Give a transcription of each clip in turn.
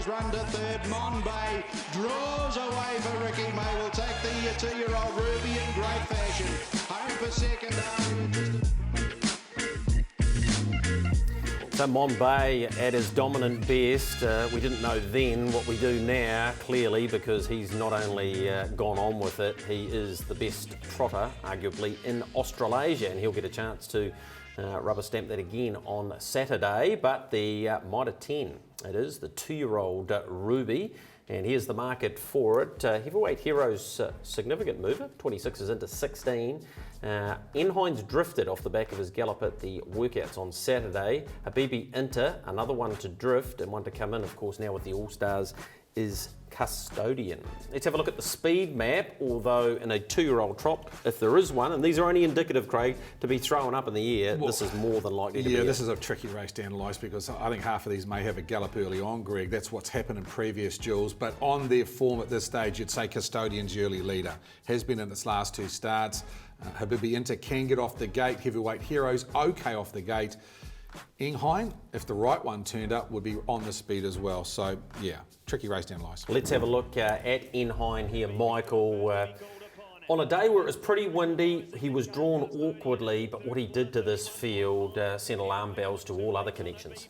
has run to third. Monbay draws away for Ricky May. Will take the 2-year-old Ruby in great fashion. Home for second. So Monbay at his dominant best. We didn't know then what we do now, clearly, because he's not only gone on with it, he is the best trotter, arguably, in Australasia, and he'll get a chance to rubber stamp that again on Saturday. But the Mitre 10, it is the 2-year-old Ruby, and here's the market for it. Heavyweight Hero's significant mover, 26 is into 16. Enhines drifted off the back of his gallop at the workouts on Saturday. Habibi Inter, another one to drift and one to come in, of course, now with the All-Stars, is Custodian. Let's have a look at the speed map, although in a 2-year-old trot, if there is one, and these are only indicative, Craig, to be thrown up in the air, this is more than likely to be. Yeah, this is a tricky race to analyse because I think half of these may have a gallop early on, Greg. That's what's happened in previous duels. But on their form at this stage, you'd say Custodian's early leader. Has been in its last 2 starts. Habibi Inter can get off the gate. Heavyweight Heroes, okay off the gate. Inghine, if the right one turned up, would be on the speed as well. So, yeah, tricky race to analyse. Let's have a look at Inghine here, Michael. On a day where it was pretty windy, he was drawn awkwardly, but what he did to this field sent alarm bells to all other connections.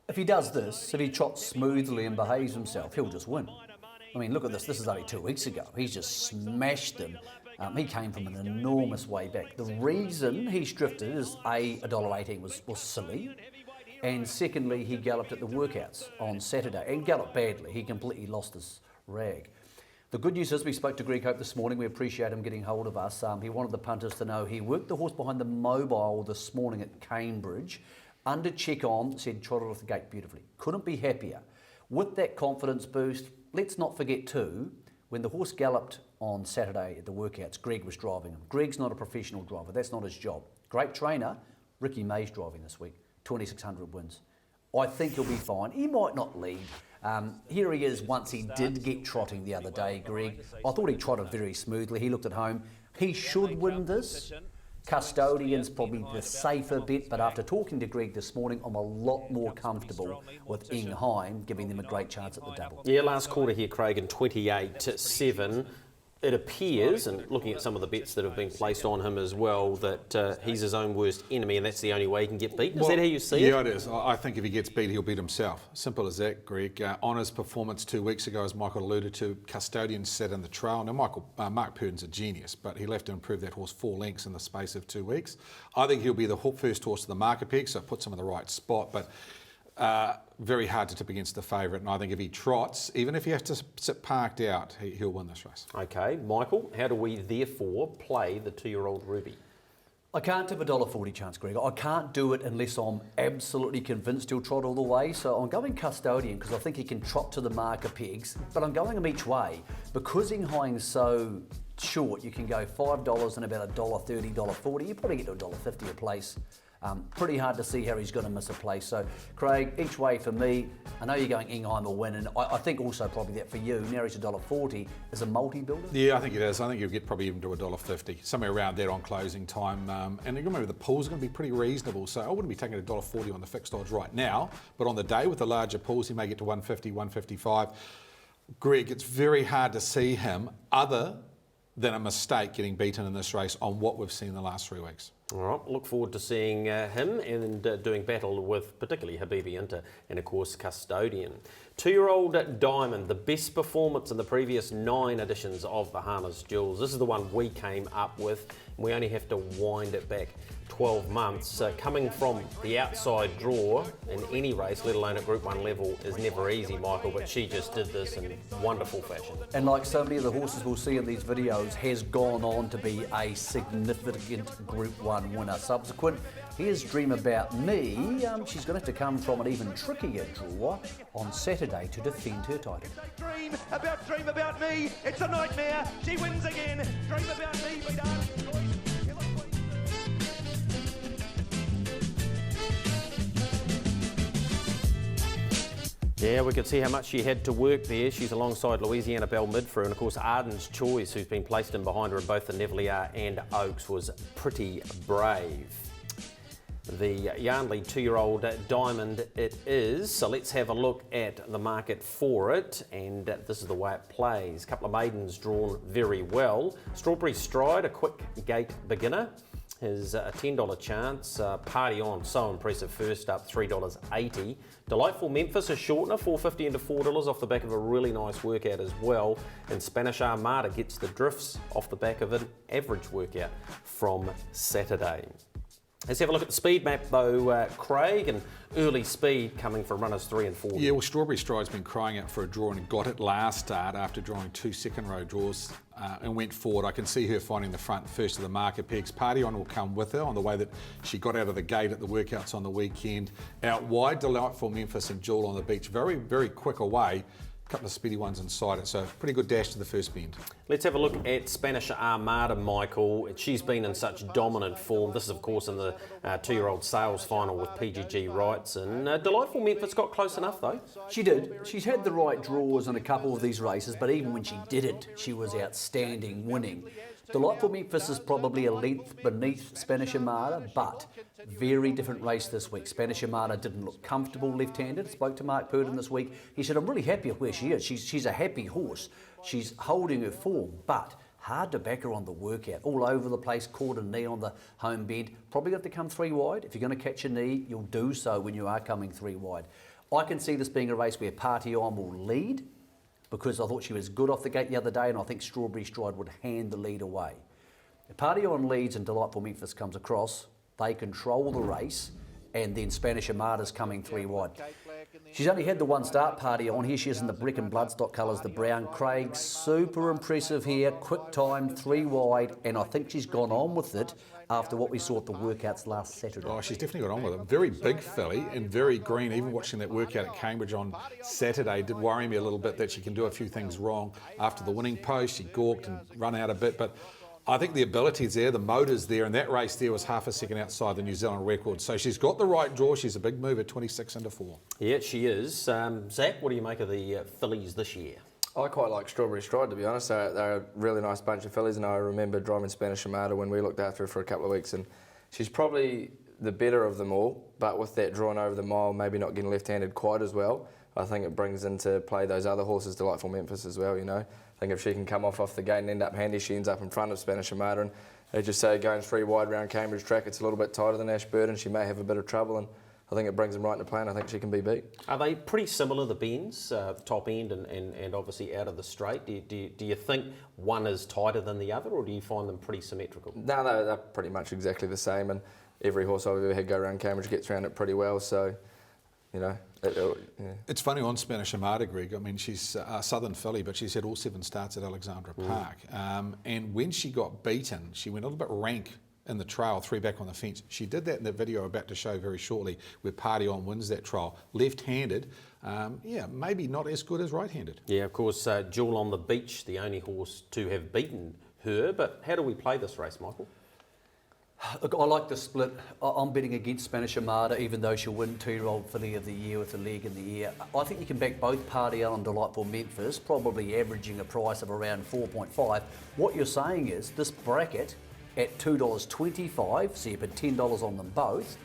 If he does this, if he trots smoothly and behaves himself, he'll just win. I mean, look at this. This is only 2 weeks ago. He's just smashed them. He came from an enormous way back. The reason he's drifted is $1.18 was silly, and secondly, he galloped at the workouts on Saturday and galloped badly. He completely lost his rag. The good news is we spoke to Greg Hope this morning. We appreciate him getting hold of us. He wanted the punters to know he worked the horse behind the mobile this morning at Cambridge. Under check on, said trotted off the gate beautifully. Couldn't be happier. With that confidence boost, let's not forget too, when the horse galloped on Saturday at the workouts, Greg was driving him. Greg's not a professional driver. That's not his job. Great trainer. Ricky May's driving this week. 2,600 wins. I think he'll be fine. He might not lead. Here he is once he did get trotting the other day, Greg. I thought he trotted very smoothly. He looked at home. He should win this. Custodian's probably the safer bet, but after talking to Greg this morning, I'm a lot more comfortable with Inghine, giving them a great chance at the double. Yeah, last quarter here, Craig, in 28-7. It appears, and looking at some of the bets that have been placed on him as well, that he's his own worst enemy and that's the only way he can get beaten. Is that how you see it? Yeah, it is. I think if he gets beat, he'll beat himself. Simple as that, Greg. On his performance 2 weeks ago, as Michael alluded to, Custodian sat in the trail. Now, Mark Purdon's a genius, but he'll have to improve that horse 4 lengths in the space of 2 weeks. I think he'll be the first horse to the market peg, so it puts him in the right spot, but very hard to tip against the favourite, and I think if he trots, even if he has to sit parked out, he'll win this race. Okay, Michael, how do we therefore play the 2-year-old Ruby? I can't tip $1.40 chance, Greg. I can't do it unless I'm absolutely convinced he'll trot all the way. So I'm going Custodian because I think he can trot to the marker pegs, but I'm going him each way. Because Inghine's so short, you can go $5 and about $1.30, $1.40. You probably get to $1.50 a place. Pretty hard to see how he's going to miss a place. So, Craig, each way for me. I know you're going Inghine will win, and I think also probably that for you, now he's $1.40, is a multi-builder. Yeah, I think it is. I think you'll get probably even to $1.50, somewhere around that on closing time. And you remember the pool's going to be pretty reasonable, so I wouldn't be taking $1.40 on the fixed odds right now, but on the day with the larger pools, he may get to $1.50, $1.55. Greg, it's very hard to see him other than a mistake getting beaten in this race on what we've seen in the last 3 weeks. All right, look forward to seeing him and doing battle with particularly Habibi Inter and, of course, Custodian. 2-year-old Diamond, the best performance in the previous 9 editions of the Harness Duels. This is the one we came up with. We only have to wind it back 12 months. Coming from the outside draw in any race, let alone at Group 1 level, is never easy, Michael, but she just did this in wonderful fashion. And like so many of the horses we'll see in these videos, has gone on to be a significant Group 1 winner. Subsequent, here's Dream About Me. She's going to have to come from an even trickier draw on Saturday to defend her title. Dream about me. It's a nightmare. She wins again. Dream about me. But yeah, we could see how much she had to work there. She's alongside Louisiana Belle Midford, and of course Arden's Choice, who's been placed in behind her in both the Nevelier and Oaks, was pretty brave. The Yarnley 2-year-old Diamond it is. So let's have a look at the market for it, and this is the way it plays. A couple of maidens drawn very well. Strawberry Stride, a quick gate beginner, is a $10 chance. Party On, so impressive, first up, $3.80. Delightful Memphis, a shortener, $4.50 into $4 off the back of a really nice workout as well. And Spanish Armada gets the drifts off the back of an average workout from Saturday. Let's have a look at the speed map though, Craig, and early speed coming from runners 3 and 4. Yeah, well, Strawberry Stride's been crying out for a draw and got it last start after drawing 2 second-row draws and went forward. I can see her finding the front first of the market pegs. Party On will come with her on the way that she got out of the gate at the workouts on the weekend. Out wide, Delightful Memphis and Jewel on the beach. Very, very quick away. Couple of speedy ones inside it, so pretty good dash to the first bend. Let's have a look at Spanish Armada, Michael. She's been in such dominant form. This is, of course, in the 2-year-old sales final with PGG Rights. And Delightful Memphis got close enough, though. She did. She's had the right draws in a couple of these races, but even when she didn't, she was outstanding, winning. Delightful Memphis is probably a length beneath Spanish Armada, but very different race this week. Spanish Armada didn't look comfortable left-handed. Spoke to Mark Purdon this week. He said, I'm really happy with where she is. She's a happy horse. She's holding her form, but hard to back her on the workout. All over the place, caught a knee on the home bend. Probably got to come 3 wide. If you're going to catch a knee, you'll do so when you are coming 3 wide. I can see this being a race where Party On will lead, because I thought she was good off the gate the other day, and I think Strawberry Stride would hand the lead away. If Party On leads and Delightful Memphis comes across, they control the race, and then Spanish Armada's coming 3 wide. She's only had the 1 start, Party On. Here she is in the brick and bloodstock colours, the brown. Craig, super impressive here, quick time, 3 wide, and I think she's gone on with it after what we saw at the workouts last Saturday. Oh, she's definitely got on with it. Very big filly and very green. Even watching that workout at Cambridge on Saturday did worry me a little bit that she can do a few things wrong. After the winning post, she gawked and run out a bit, but I think the ability's there, the motor's there, and that race there was half a second outside the New Zealand record. So she's got the right draw. She's a big mover, 26 into 4. Yeah, she is. Zach, what do you make of the fillies this year? I quite like Strawberry Stride, to be honest. They're a really nice bunch of fillies, and I remember driving Spanish Armada when we looked after her for a couple of weeks, and she's probably the better of them all, but with that drawn over the mile, maybe not getting left-handed quite as well, I think it brings into play those other horses, Delightful Memphis as well, you know. I think if she can come off the gate and end up handy, she ends up in front of Spanish Armada, and they just say going 3 wide round Cambridge track, it's a little bit tighter than Ashburton, she may have a bit of trouble, and I think it brings them right into play, and I think she can be beat. Are they pretty similar, the bends, top end and obviously out of the straight? Do you think one is tighter than the other, or do you find them pretty symmetrical? No, they're pretty much exactly the same, and every horse I've ever had go around Cambridge gets around it pretty well, so, you know. Yeah. It's funny on Spanish Armada, Greg. I mean, she's a southern filly, but she's had all 7 starts at Alexandra Park. And when she got beaten, she went a little bit rank in the trail, 3 back on the fence. She did that in the video I'm about to show very shortly, where Party On wins that trial. Left-handed, yeah, maybe not as good as right-handed. Yeah, of course, Jewel on the Beach, the only horse to have beaten her. But how do we play this race, Michael? Look, I like the split. I'm betting against Spanish Armada, even though she'll win 2-year-old filly of the year with a leg in the ear. I think you can back both Party On and Delightful Memphis, probably averaging a price of around 4.5. What you're saying is this bracket at $2.25, so you put $10 on them both,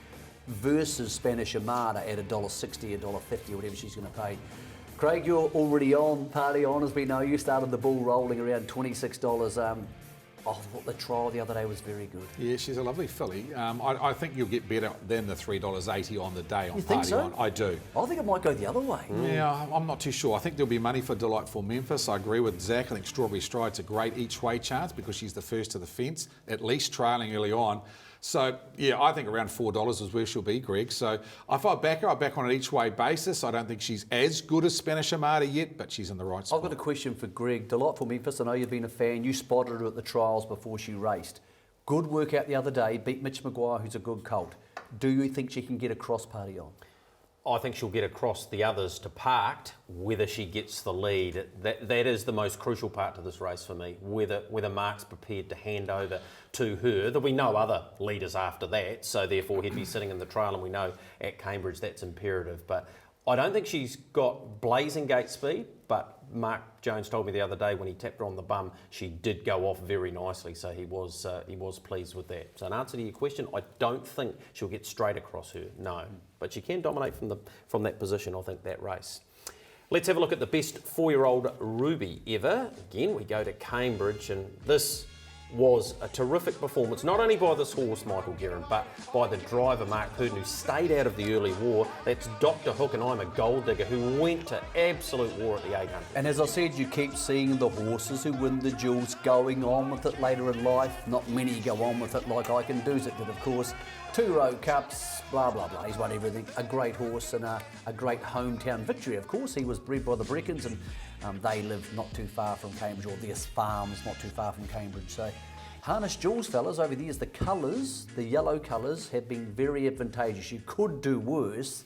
versus Spanish Armada at $1.60, $1.50, whatever she's going to pay. Craig, you're already on Party On, as we know. You started the ball rolling around $26. I thought the trial the other day was very good. Yeah, she's a lovely filly. I think you'll get better than the $3.80 on the day on You think Party so? On. I do. I think it might go the other way. Yeah, I'm not too sure. I think there'll be money for Delightful Memphis. I agree with Zach. I think Strawberry Stride's a great each-way chance because she's the first to the fence, at least trailing early on. So, yeah, I think around $4 is where she'll be, Greg. So if I back her, I back on an each-way basis. I don't think she's as good as Spanish Armada yet, but she's in the right spot. I've got a question for Greg. Delightful Memphis, I know you've been a fan. You spotted her at the trials before she raced. Good workout the other day, beat Mitch Maguire, who's a good colt. Do you think she can get across Party On? I think she'll get across the others to Parked, whether she gets the lead. That is the most crucial part to this race for me, whether Mark's prepared to hand over to her. There'll be no other leaders after that, so therefore he'd be sitting in the trail, and we know at Cambridge that's imperative. But I don't think she's got blazing gate speed, but Mark Jones told me the other day when he tapped her on the bum, she did go off very nicely, so he was pleased with that. So in answer to your question, I don't think she'll get straight across her, no. But she can dominate from that position, I think, that race. Let's have a look at the best 4-year-old Ruby ever. Again, we go to Cambridge, and this was a terrific performance, not only by this horse, Michael Guerin, but by the driver, Mark Purdon, who stayed out of the early war. That's Dr. Hook, and I'm a gold digger, who went to absolute war at the 800. And as I said, you keep seeing the horses who win the jewels going on with it later in life. Not many go on with it like I Can Do's it did, of course. 2 Row Cups, blah, blah, blah. He's won everything. A great horse and a great hometown victory, of course. He was bred by the Breckens, and they live not too far from Cambridge, or there's farms not too far from Cambridge. So, Harness Jewels, fellas, over the years, the colours, the yellow colours, have been very advantageous. You could do worse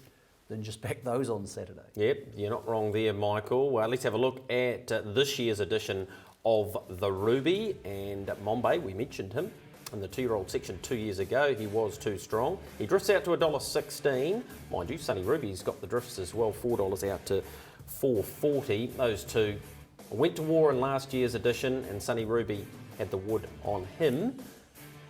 than just back those on Saturday. Yep, you're not wrong there, Michael. Let's have a look at this year's edition of the Ruby, and Mombay, we mentioned him in the 2-year-old section 2 years ago. He was too strong. He drifts out to $1.16. Mind you, Sunny Ruby's got the drifts as well, $4 out to $4.40. Those two went to war in last year's edition, and Sunny Ruby had the wood on him.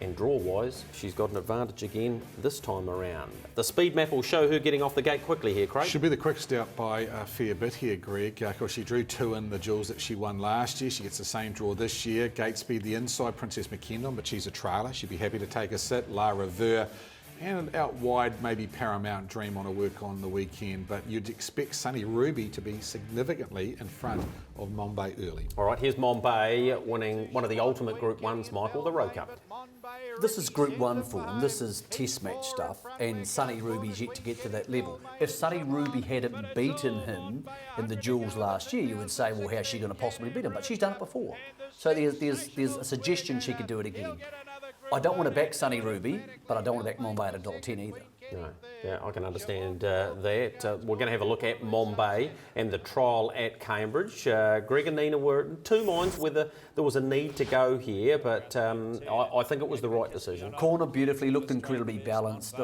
And draw-wise, she's got an advantage again this time around. The speed map will show her getting off the gate quickly here, Craig. Should be the quickest out by a fair bit here, Greg. Of course, she drew 2 in the jewels that she won last year. She gets the same draw this year. Gate speed the inside, Princess McKendon, but she's a trailer. She'd be happy to take a sit. Lara Ver. And out wide, maybe Paramount Dream on a work on the weekend, but you'd expect Sunny Ruby to be significantly in front of Mombay early. All right, here's Mombay winning one of the ultimate Group 1s, Michael, the Rowe Cup. This is Group 1 form, this is test match stuff, and Sunny Ruby's yet to get to that level. If Sunny Ruby hadn't beaten him in the jewels last year, you would say, well, how's she going to possibly beat him? But she's done it before. So there's a suggestion she could do it again. I don't want to back Sunny Ruby, but I don't want to back Mombay at $1.10 either. No, yeah, I can understand that. We're going to have a look at Mombay and the trial at Cambridge. Greg and Nina were in 2 minds whether there was a need to go here, but I think it was the right decision. Corner beautifully, looked incredibly balanced.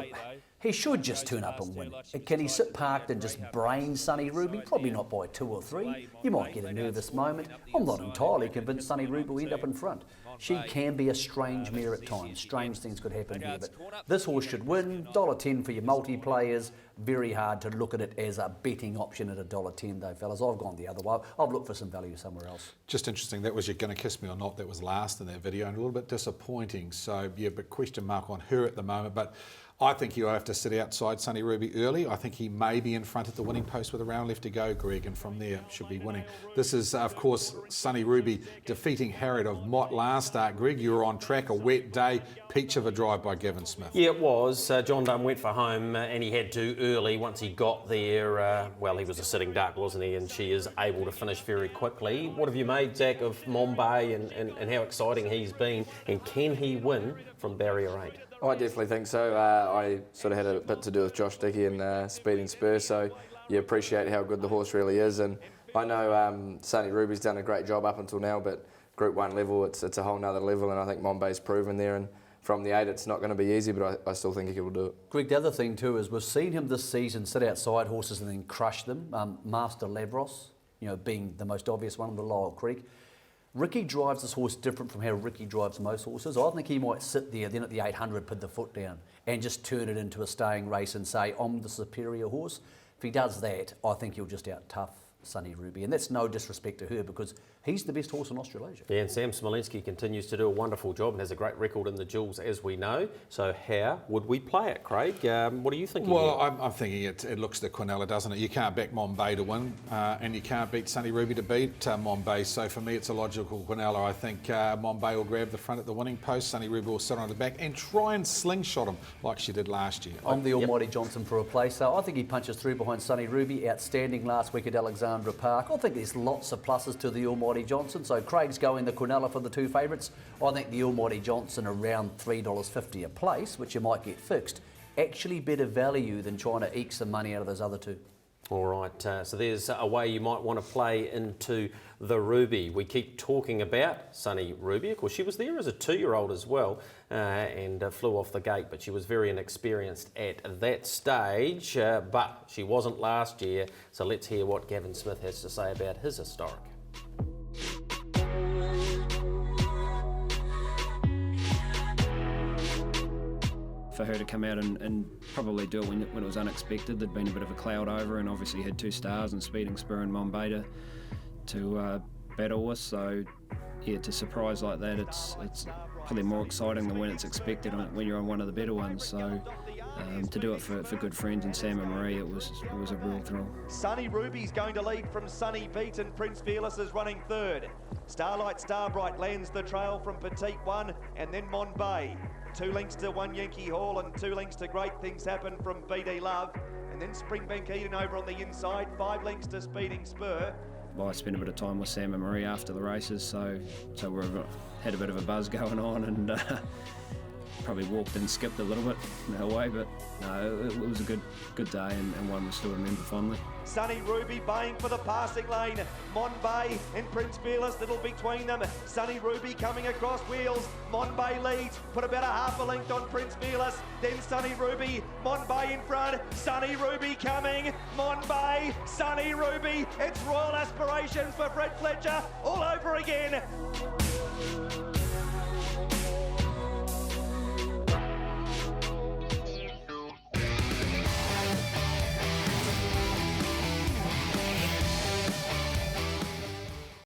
He should just turn up and win. Can he sit parked and just brain Sunny Ruby? Probably not by 2 or 3. You might get a nervous moment. I'm not entirely convinced Sunny Ruby will end up in front. She can be a strange mare at times. Strange things could happen here, but this horse should win. $1.10 for your multiplayers. Very hard to look at it as a betting option at $1.10 though, fellas. I've gone the other way. I've looked for some value somewhere else. Just interesting, that was You're Gonna Kiss Me or Not, that was last in that video, and a little bit disappointing. So yeah, but question mark on her at the moment, but I think you'll have to sit outside Sunny Ruby early. I think he may be in front at the winning post with a round left to go, Greg, and from there should be winning. This is, of course, Sunny Ruby defeating Harriet of Mott last start. Greg, you were on track, a wet day, peach of a drive by Gavin Smith. Yeah, it was. John Dunn went for home and he had to early. Once he got there, well, he was a sitting duck, wasn't he? And she is able to finish very quickly. What have you made, Zach, of Mombay and how exciting he's been? And can he win from barrier 8? I definitely think so. I sort of had a bit to do with Josh Dickey and Speed and Spur, so you appreciate how good the horse really is. And I know Sunny Ruby's done a great job up until now, but Group 1 level, it's a whole nother level, and I think Mombay's proven there. And from the 8, it's not going to be easy, but I still think he will do it. Greg, the other thing too is we've seen him this season sit outside horses and then crush them. Master Lavros, being the most obvious one on the Lyell Creek. Ricky drives this horse different from how Ricky drives most horses. I think he might sit there, then at the 800 put the foot down and just turn it into a staying race and say, I'm the superior horse. If he does that, I think he'll just out-tough Sunny Ruby. And that's no disrespect to her because he's the best horse in Australasia. Yeah, and Sam Smolinski continues to do a wonderful job and has a great record in the jewels, as we know. So how would we play it, Craig? What are you thinking? Well, I'm thinking it looks to Quinella, doesn't it? You can't back Mombay to win, and you can't beat Sunny Ruby to beat Mombay. So for me, it's a logical Quinella. I think Mombay will grab the front at the winning post. Sunny Ruby will sit on the back and try and slingshot him like she did last year. I'm the Almighty Johnson for a place. So I think he punches through behind Sunny Ruby. Outstanding last week at Alexandra Park. I think there's lots of pluses to the Almighty Johnson. So Craig's going the Quinella for the 2 favourites. I think the Almighty Johnson around $3.50 a place, which you might get fixed, actually better value than trying to eke some money out of those other 2. All right, so there's a way you might want to play into the Ruby. We keep talking about Sunny Ruby. Of course, she was there as a 2-year-old as well and flew off the gate, but she was very inexperienced at that stage, but she wasn't last year. So let's hear what Gavin Smith has to say about his historic. For her to come out and probably do it when it was unexpected. There'd been a bit of a cloud over, and obviously had 2 stars and Speeding Spur and Mombay to battle with. So yeah, to surprise like that, it's probably more exciting than when it's expected when you're on one of the better ones. So to do it for good friends and Sam and Marie, it was a real thrill. Sunny Ruby's going to lead from Sunny Beat, and Prince Fearless is running third. Starlight Starbright lands the trail from Petite One, and then Mombay. 2 lengths to One Yankee Hall and 2 lengths to Great Things Happen from BD Love. And then Springbank Eden over on the inside, 5 lengths to Speeding Spur. I spent a bit of time with Sam and Marie after the races, so we had a bit of a buzz going on, and probably walked and skipped a little bit away, but no, it was a good day and one we still remember fondly. Sunny Ruby baying for the passing lane. Monbay and Prince Fearless, little between them. Sunny Ruby coming across wheels. Monbay leads, put about a half a length on Prince Fearless. Then Sunny Ruby, Monbay in front. Sunny Ruby coming. Monbay, Sunny Ruby. It's Royal Aspirations for Fred Fletcher all over again.